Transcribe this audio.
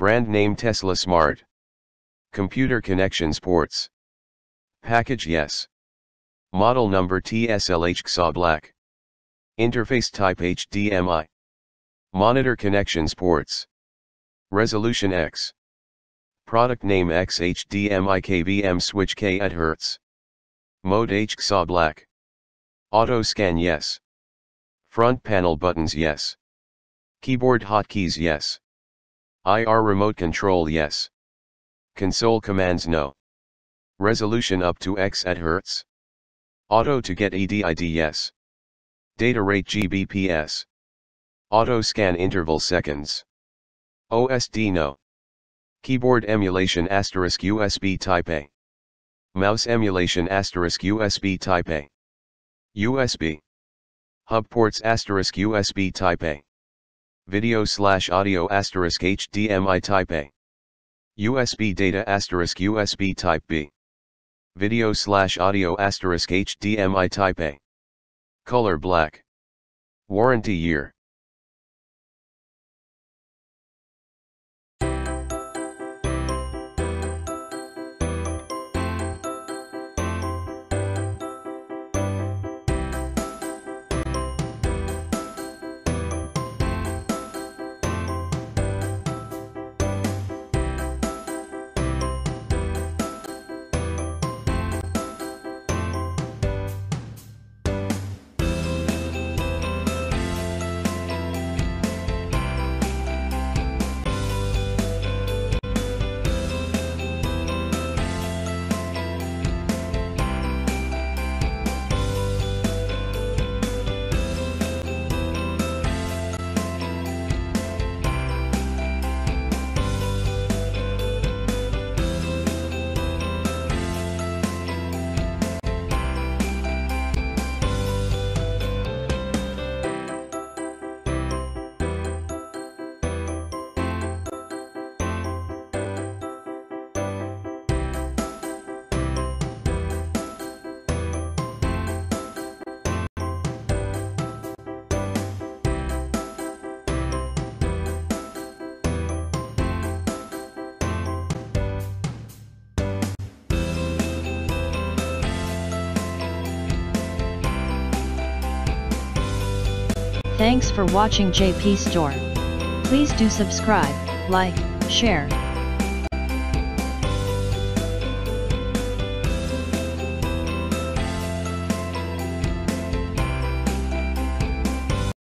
Brand name Tesla Smart. Computer connections ports. Package yes. Model number TSL-HKSAU-Black. Interface type HDMI. Monitor connections ports. Resolution X. Product name X HDMI KVM switch K at Hz. Mode HKSAU-Black. Auto scan yes. Front panel buttons yes. Keyboard hotkeys yes. IR remote control yes. Console commands no. Resolution up to X at Hz. Auto to get EDID yes. Data rate Gbps. Auto scan interval seconds. OSD No. Keyboard emulation *USB Type A. Mouse emulation *USB Type A. USB. Hub ports *USB Type A. Video/audio *HDMI Type A. USB data *USB Type B. Video/audio *HDMI Type A. Color black. Warranty year. Thanks for watching JP Store. Please do subscribe, like, share,